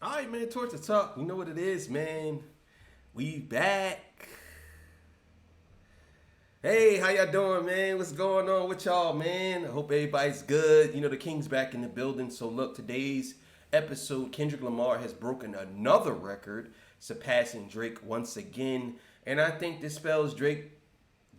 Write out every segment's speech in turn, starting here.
All right, man. Towards the talk. You know what it is, man. We back. Hey, how y'all doing, man? What's going on with y'all, man? I hope everybody's good. You know, the King's back in the building. So, look, today's episode, Kendrick Lamar has broken another record, surpassing Drake once again. And I think this spells Drake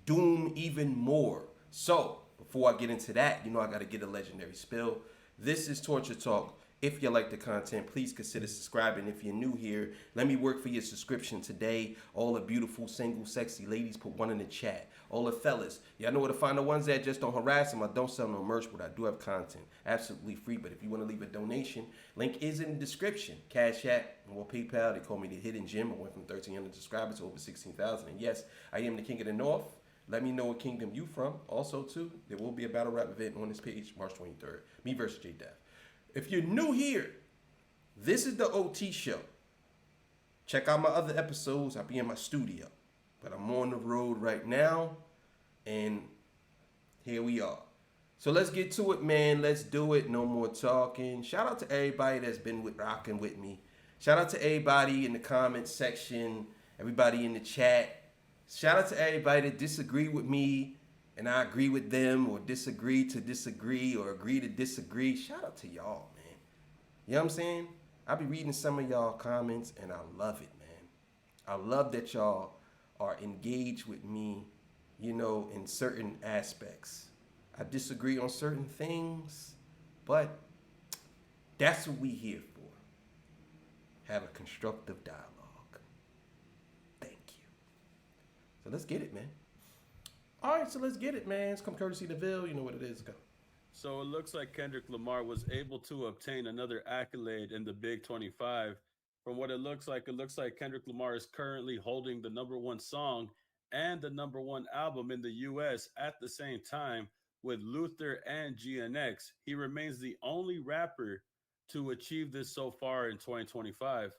doom even more. So, before I get into that, I got to get a legendary spill. This is Torture Talk. If you like the content, please consider subscribing. If you're new here, let me work for your subscription today. All the beautiful, single, sexy ladies, put one in the chat. All the fellas, y'all know where to find the ones that just don't harass them. I don't sell no merch, but I do have content. Absolutely free. But if you want to leave a donation, link is in the description. Cash App or PayPal. They call me the Hidden Gem. I went from 1,300 subscribers to over 16,000. And yes, I am the King of the North. Let me know what kingdom you from. Also, too, there will be a battle rap event on this page, March 23rd. Me versus J Def. If you're new here, this is the OT show. Check out my other episodes. I'll be in my studio. But I'm on the road right now. And here we are. So let's get to it, man. Let's do it. No more talking. Shout out to everybody that's been rocking with me. Shout out to everybody in the comments section. Everybody in the chat. Shout out to everybody that disagree with me and I agree with them, or disagree to disagree, or agree to disagree. Shout out to y'all, man. You know what I'm saying? I be reading some of y'all comments and I love it, man. I love that y'all are engaged with me, in certain aspects. I disagree on certain things, but that's what we here for. Have a constructive dialogue. Thank you. So let's get it, man. All right, so let's get it, man. It's come courtesy to Ville. You know what it is. Go. So it looks like Kendrick Lamar was able to obtain another accolade in the Big 25. From what it looks like Kendrick Lamar is currently holding the number one song and the number one album in the US at the same time with Luther and GNX. He remains the only rapper to achieve this so far in 2025.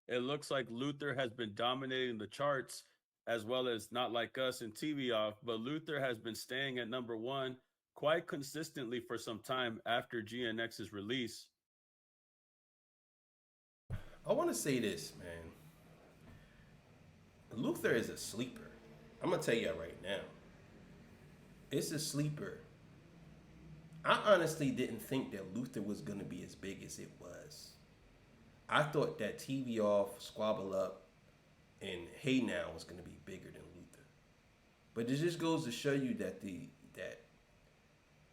It looks like Luther has been dominating the charts as well as Not Like Us and TV Off, but Luther has been staying at number one quite consistently for some time after GNX's release. I want to say this, man. Luther is a sleeper. I'm gonna tell you right now. It's a sleeper. I honestly didn't think that Luther was gonna be as big as it was. I thought that TV Off, Squabble Up, and Hey Now was gonna be bigger than Luther. But it just goes to show you that that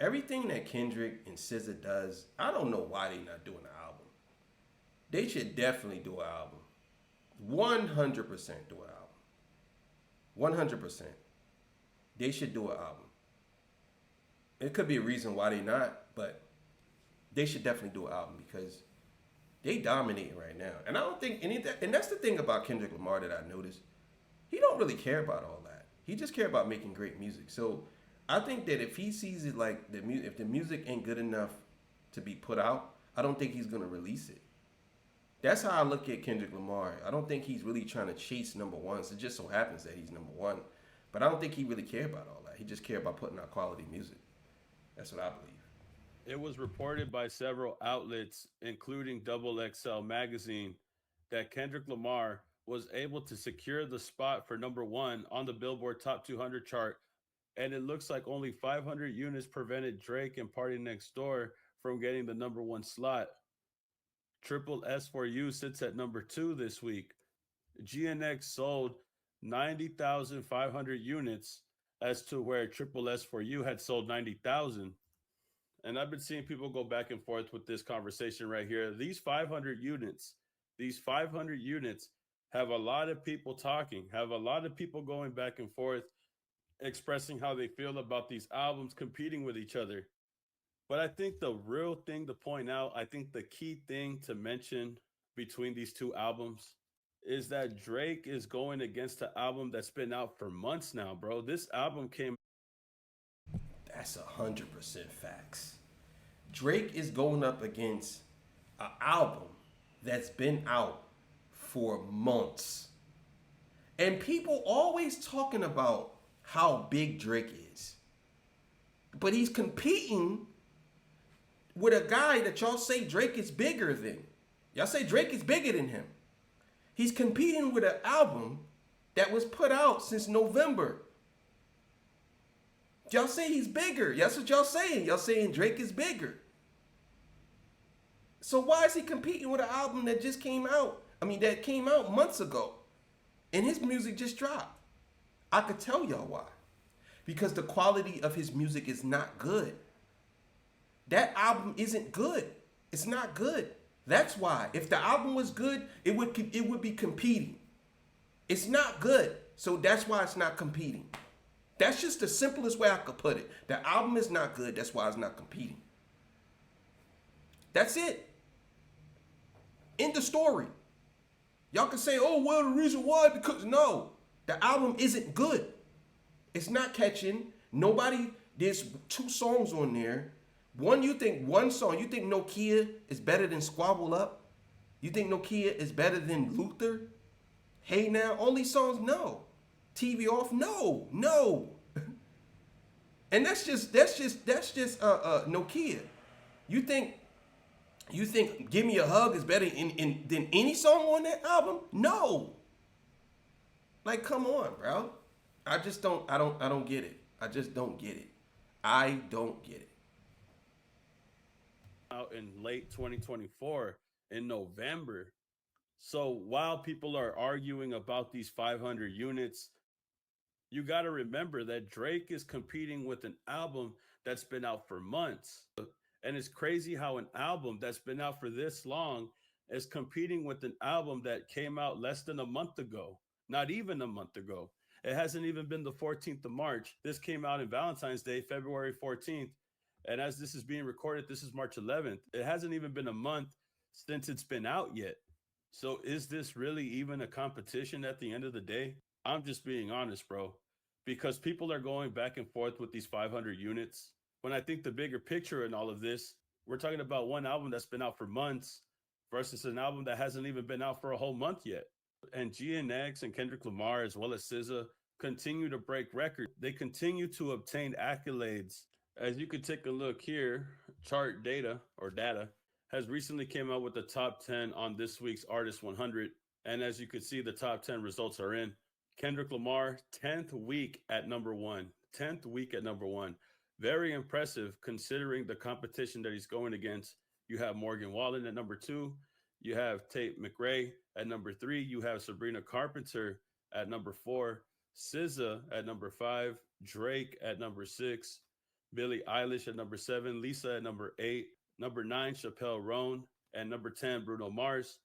everything that Kendrick and SZA does, I don't know why they're not doing an album. They should definitely do an album. 100% do an album. 100%. They should do an album. It could be a reason why they not, but they should definitely do an album because they dominating right now. And I don't think and that's the thing about Kendrick Lamar that I noticed. He don't really care about all that. He just care about making great music. So I think that if he sees it like if the music ain't good enough to be put out, I don't think he's gonna release it. That's how I look at Kendrick Lamar. I don't think he's really trying to chase number ones. It just so happens that he's number one. But I don't think he really care about all that. He just care about putting out quality music. That's what I believe. It was reported by several outlets, including Double XL magazine, that Kendrick Lamar was able to secure the spot for number one on the Billboard Top 200 chart, and it looks like only 500 units prevented Drake and Party Next Door from getting the number one slot. Triple S for You sits at number two this week. GNX sold 90,500 units as to where Triple S for You had sold 90,000. And I've been seeing people go back and forth with this conversation right here. These 500 units have a lot of people talking, have a lot of people going back and forth, expressing how they feel about these albums competing with each other. But I think the real thing to point out, I think the key thing to mention between these two albums is that Drake is going against an album that's been out for months now, bro. This album came. That's 100% facts. Drake is going up against an album that's been out for months. And people always talking about how big Drake is. But he's competing with a guy that y'all say Drake is bigger than. Y'all say Drake is bigger than him. He's competing with an album that was put out since November. Y'all say he's bigger. That's what y'all saying. Y'all saying Drake is bigger. So why is he competing with an album that just came out? I mean, that came out months ago. And his music just dropped. I could tell y'all why. Because the quality of his music is not good. That album isn't good. It's not good. That's why. If the album was good, it would be competing. It's not good. So that's why it's not competing. That's just the simplest way I could put it. The album is not good. That's why it's not competing. That's it. End the story. Y'all can say, oh, well, the reason why, because no, the album isn't good. It's not catching. There's 2 songs on there. One think Nokia is better than Squabble Up? You think Nokia is better than Luther? Hey Now, all these songs, no. TV Off, no. And that's just Nokia. You think Give Me a Hug is better than any song on that album? No. Like, come on, bro. I don't get it. I just don't get it. I don't get it. Out in late 2024 in November. So while people are arguing about these 500 units, you got to remember that Drake is competing with an album that's been out for months. And it's crazy how an album that's been out for this long is competing with an album that came out less than a month ago, not even a month ago. It hasn't even been the 14th of March. This came out on Valentine's Day, February 14th. And as this is being recorded, this is March 11th. It hasn't even been a month since it's been out yet. So is this really even a competition at the end of the day? I'm just being honest, bro, because people are going back and forth with these 500 units. When I think the bigger picture in all of this, we're talking about one album that's been out for months versus an album that hasn't even been out for a whole month yet. And GNX and Kendrick Lamar, as well as SZA, continue to break records. They continue to obtain accolades. As you could take a look here, chart data has recently came out with the top 10 on this week's Artist 100. And as you could see, the top 10 results are in. Kendrick Lamar, 10th week at number 1. 10th week at number 1. Very impressive considering the competition that he's going against. You have Morgan Wallen at number 2. You have Tate McRae at number 3. You have Sabrina Carpenter at number 4. SZA at number 5. Drake at number 6. Billie Eilish at number 7. Lisa at number 8. Number 9, Chappelle Roan. And number 10, Bruno Mars.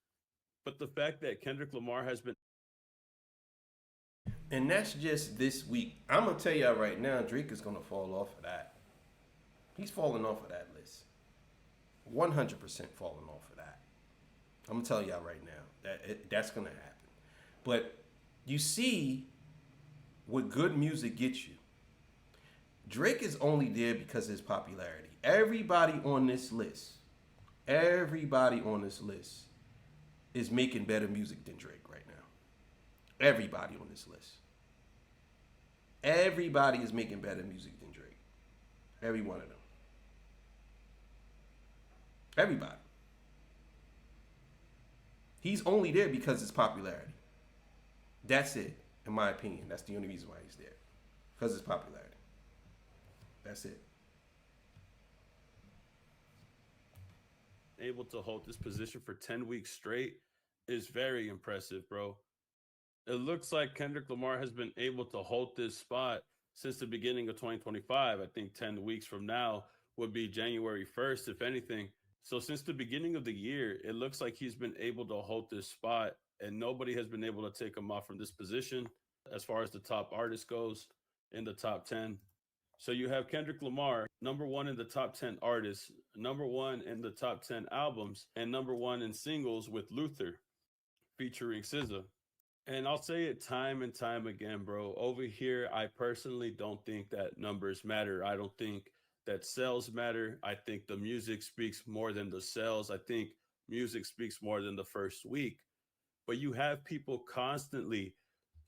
But the fact that Kendrick Lamar has been... And that's just this week. I'm going to tell y'all right now, Drake is going to fall off of that. He's falling off of that list. 100% falling off of that. I'm going to tell y'all right now, that's going to happen. But you see what good music gets you. Drake is only there because of his popularity. Everybody on this list is making better music than Drake right now. Everybody on this list. Everybody is making better music than Drake. Every one of them. Everybody. He's only there because of his popularity. That's it, in my opinion. That's the only reason why he's there. Because of his popularity. That's it. Able to hold this position for 10 weeks straight is very impressive, bro. It looks like Kendrick Lamar has been able to hold this spot since the beginning of 2025. I think 10 weeks from now would be January 1st, if anything. So since the beginning of the year, it looks like he's been able to hold this spot and nobody has been able to take him off from this position as far as the top artist goes in the top 10. So you have Kendrick Lamar, number 1 in the top 10 artists, number 1 in the top 10 albums, and number 1 in singles with Luther featuring SZA. And I'll say it time and time again, bro. Over here, I personally don't think that numbers matter. I don't think that sales matter. I think the music speaks more than the sales. I think music speaks more than the first week. But you have people constantly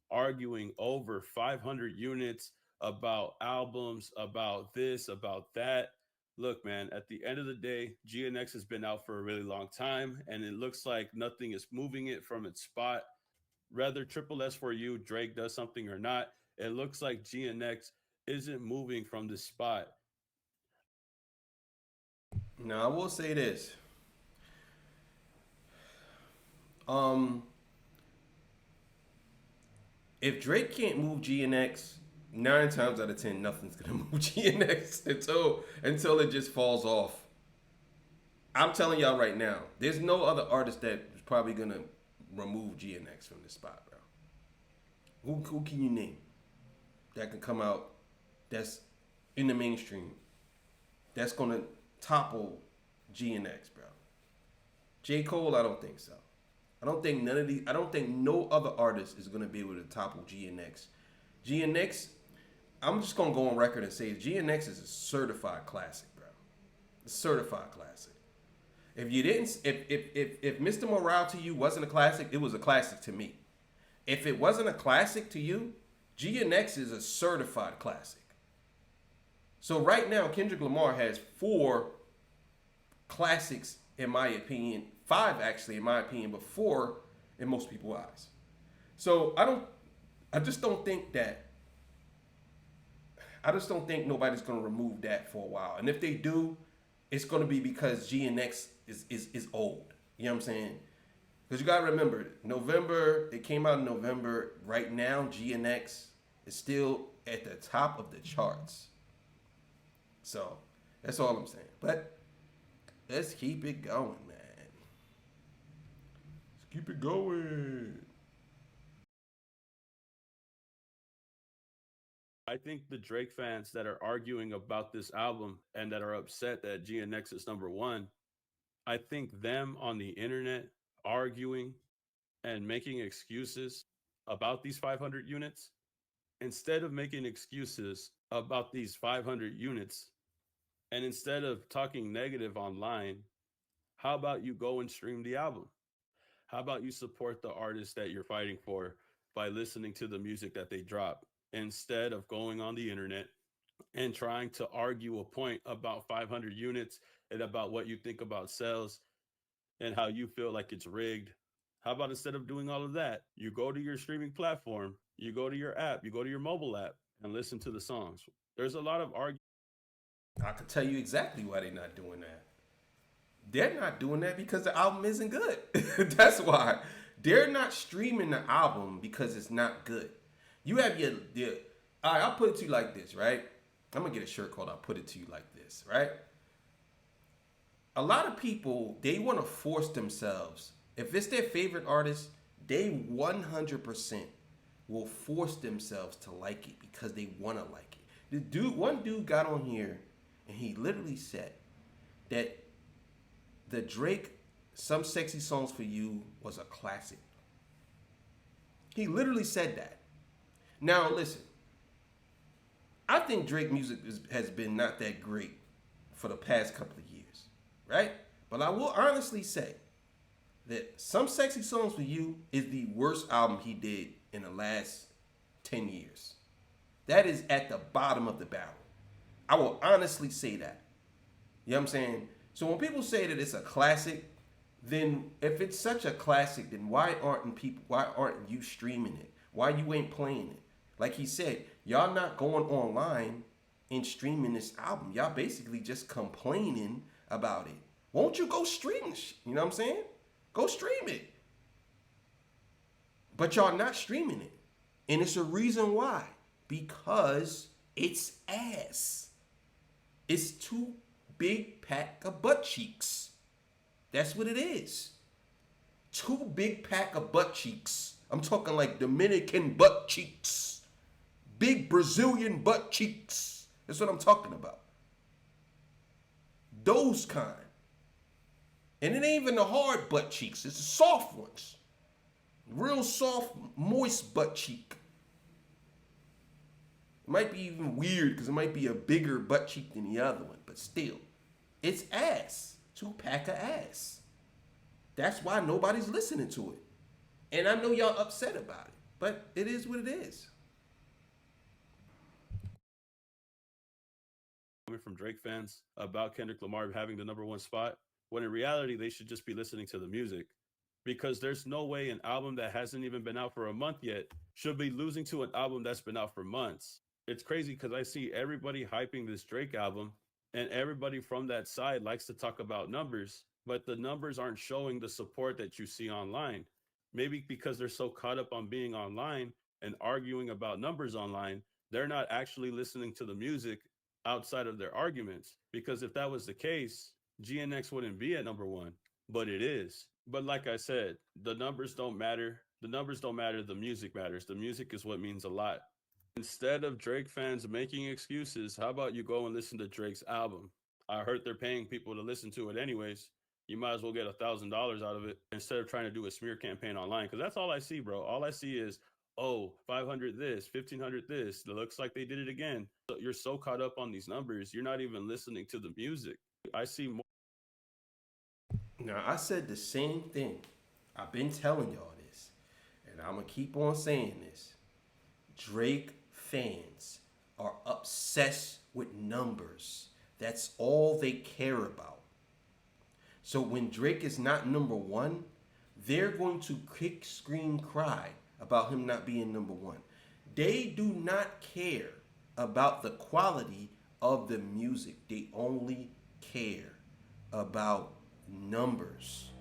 arguing over 500 units about albums, about this, about that. Look, man, at the end of the day, GNX has been out for a really long time, and it looks like nothing is moving it from its spot. Whether Triple S for you, Drake does something or not, it looks like GNX isn't moving from this spot. Now I will say this. Um, if Drake can't move GNX, 9 times out of 10, nothing's gonna move GNX until it just falls off. I'm telling y'all right now, there's no other artist that is probably gonna remove GNX from this spot, bro. Who can you name that can come out that's in the mainstream that's gonna topple GNX, bro? J. Cole, I don't think so. I don't think none of these. I don't think no other artist is gonna be able to topple GNX. GNX, I'm just gonna go on record and say GNX is a certified classic, bro. A certified classic. If you didn't, if Mr. Morale to you wasn't a classic, it was a classic to me. If it wasn't a classic to you, GNX is a certified classic. So right now, Kendrick Lamar has 4 classics in my opinion, 5 actually in my opinion, but 4 in most people's eyes. So I just don't think that. I just don't think nobody's gonna remove that for a while. And if they do, it's gonna be because GNX is old. You know what I'm saying? Because you gotta remember, November, it came out in November. Right now, GNX is still at the top of the charts. So that's all I'm saying. But let's keep it going, man. Let's keep it going. I think the Drake fans that are arguing about this album and that are upset that GNX is number one, I think them on the internet arguing and making excuses about these 500 units, instead of making excuses about these 500 units, and instead of talking negative online, how about you go and stream the album? How about you support the artist that you're fighting for by listening to the music that they drop instead of going on the internet and trying to argue a point about 500 units and about what you think about sales and how you feel like it's rigged? How about instead of doing all of that, you go to your streaming platform, you go to your app, you go to your mobile app and listen to the songs? There's a lot of argument. I can tell you exactly why they're not doing that. They're not doing that because the album isn't good. That's why. They're not streaming the album because it's not good. You have your all right, I'll put it to you like this, right? I'm gonna get a shirt called I'll put it to you like this, right? A lot of people, they want to force themselves. If it's their favorite artist, they 100% will force themselves to like it because they want to like it. One dude got on here and he literally said that the Drake Some Sexy Songs for You was a classic. He literally said that. Now listen, I think Drake music has been not that great for the past couple of years, right? But I will honestly say that Some Sexy Songs for You is the worst album he did in the last 10 years. That is at the bottom of the barrel. I will honestly say that. You know what I'm saying? So when people say that it's a classic, then if it's such a classic, then why aren't you streaming it? Why you ain't playing it? Like he said, y'all not going online and streaming this album. Y'all basically just complaining about it. Won't you go stream this? You know what I'm saying? Go stream it. But y'all not streaming it. And it's a reason why. Because it's ass. It's too big pack of butt cheeks. That's what it is. 2 big pack of butt cheeks. I'm talking like Dominican butt cheeks. Big Brazilian butt cheeks. That's what I'm talking about. Those kind. And it ain't even the hard butt cheeks. It's the soft ones. Real soft, moist butt cheek. It might be even weird because it might be a bigger butt cheek than the other one. But still, it's ass. 2 pack of ass. That's why nobody's listening to it. And I know y'all upset about it. But it is what it is. from Drake fans about Kendrick Lamar having the number one spot, when in reality, they should just be listening to the music. Because there's no way an album that hasn't even been out for a month yet should be losing to an album that's been out for months. It's crazy because I see everybody hyping this Drake album, and everybody from that side likes to talk about numbers, but the numbers aren't showing the support that you see online. Maybe because they're so caught up on being online and arguing about numbers online, they're not actually listening to the music outside of their arguments. Because if that was the case, GNX wouldn't be at number one, but it is. But like I said, the numbers don't matter. The numbers don't matter. The music matters. The music is what means a lot. Instead of Drake fans making excuses, how about you go and listen to Drake's album? I heard they're paying people to listen to it anyways. You might as well get $1,000 out of it instead of trying to do a smear campaign online. Because that's all I see, bro. All I see is, oh, 500 this, 1,500 this. It looks like they did it again. So you're so caught up on these numbers, you're not even listening to the music. I see more. Now, I said the same thing. I've been telling y'all this, and I'm going to keep on saying this. Drake fans are obsessed with numbers. That's all they care about. So when Drake is not number one, they're going to kick, scream, cry about him not being number one. They do not care about the quality of the music. They only care about numbers.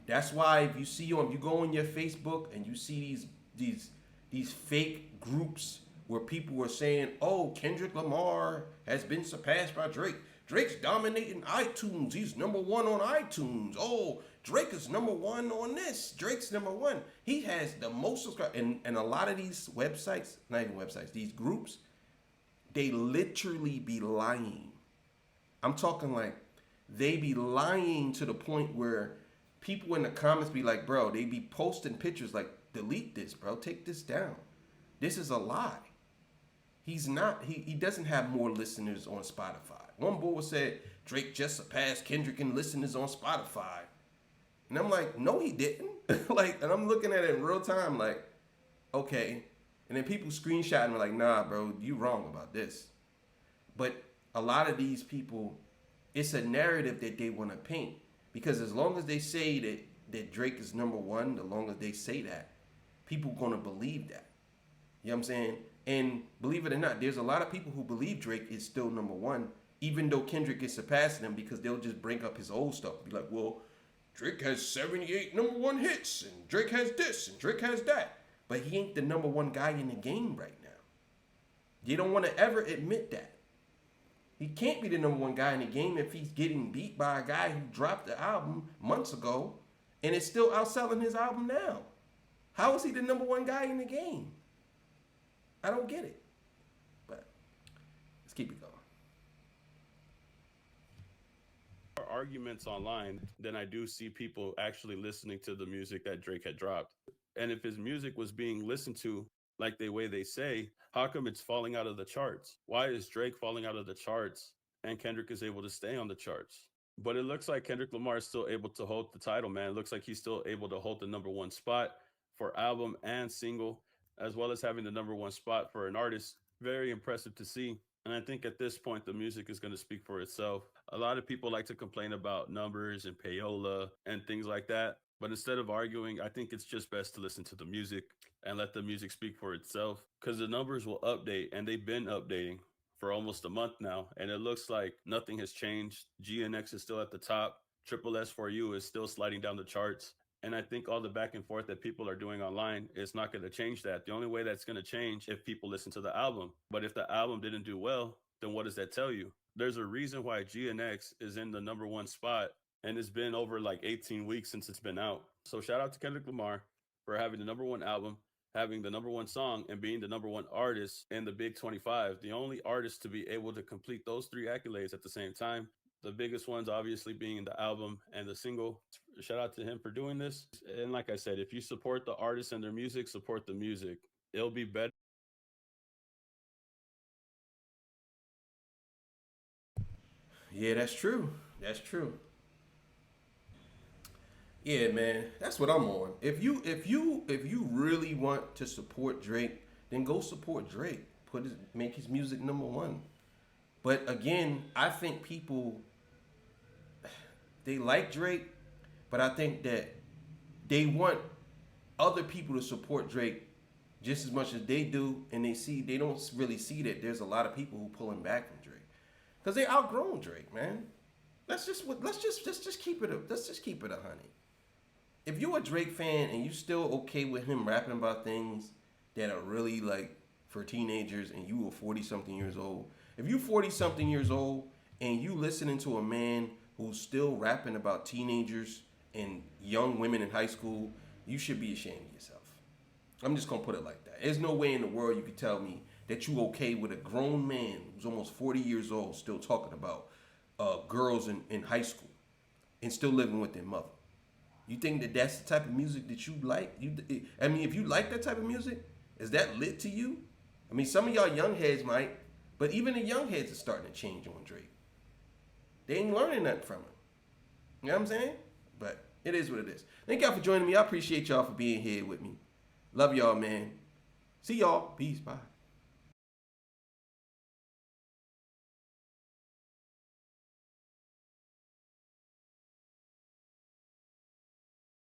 That's why if you see you go on your Facebook and you see these fake groups where people are saying, "Oh, Kendrick Lamar has been surpassed by Drake. Drake's dominating iTunes. He's number one on iTunes. Oh, Drake is number one on this. Drake's number one. He has the most subscribers." And a lot of these websites, not even websites, these groups, they literally be lying. I'm talking like they be lying to the point where people in the comments be like, bro, they be posting pictures like, delete this, bro. Take this down. This is a lie. He doesn't have more listeners on Spotify. One boy said Drake just surpassed Kendrick in listeners on Spotify. And I'm like, no, he didn't. And I'm looking at it in real time, like, okay. And then people screenshotting me like, nah, bro, you wrong about this. But a lot of these people, it's a narrative that they want to paint. Because as long as they say that Drake is number one, the longer they say that, people going to believe that. You know what I'm saying? And believe it or not, there's a lot of people who believe Drake is still number one, even though Kendrick is surpassing him, because they'll just bring up his old stuff. Be like, well, Drake has 78 number one hits, and Drake has this, and Drake has that. But he ain't the number one guy in the game right now. You don't want to ever admit that. He can't be the number one guy in the game if he's getting beat by a guy who dropped the album months ago and is still outselling his album now. How is he the number one guy in the game? I don't get it. But let's keep it going. More arguments online than I do see people actually listening to the music that Drake had dropped. And if his music was being listened to like the way they say, how come it's falling out of the charts? Why is Drake falling out of the charts and Kendrick is able to stay on the charts? But it looks like Kendrick Lamar is still able to hold the title, man. It looks like he's still able to hold the number one spot for album and single, as well as having the number one spot for an artist. Very impressive to see. And I think at this point, the music is going to speak for itself. A lot of people like to complain about numbers and payola and things like that. But instead of arguing, I think it's just best to listen to the music and let the music speak for itself, because the numbers will update, and they've been updating for almost a month now. And it looks like nothing has changed. GNX is still at the top. Triple S4U is still sliding down the charts. And I think all the back and forth that people are doing online is not going to change that. The only way that's going to change if people listen to the album. But if the album didn't do well, then what does that tell you? There's a reason why GNX is in the number one spot, and it's been over like 18 weeks since it's been out. So shout out to Kendrick Lamar for having the number one album, having the number one song, and being the number one artist in the Big 25. The only artist to be able to complete those three accolades at the same time. The biggest ones obviously being the album and the single. Shout out to him for doing this. And like I said, if you support the artists and their music, support the music. It'll be better. Yeah, that's true. That's true. Yeah, man, that's what I'm on. If you really want to support Drake, then go support Drake. Make his music number one. But again, I think people they like Drake, but I think that they want other people to support Drake just as much as they do, and they don't really see that there's a lot of people who pulling back from Drake because they outgrown Drake, man. Let's just keep it a honey. If you're a Drake fan and you still okay with him rapping about things that are really like for teenagers, and you were 40 something years old, if you 40 something years old and you listening to a man who's still rapping about teenagers and young women in high school, you should be ashamed of yourself. I'm just gonna put it like that. There's no way in the world you could tell me that you okay with a grown man who's almost 40 years old still talking about girls in high school and still living with their mother. You think that that's the type of music that you like? I mean, if you like that type of music, is that lit to you? I mean, some of y'all young heads might, but even the young heads are starting to change on Drake. They ain't learning nothing from him. You know what I'm saying? But it is what it is. Thank y'all for joining me. I appreciate y'all for being here with me. Love y'all, man. See y'all. Peace. Bye.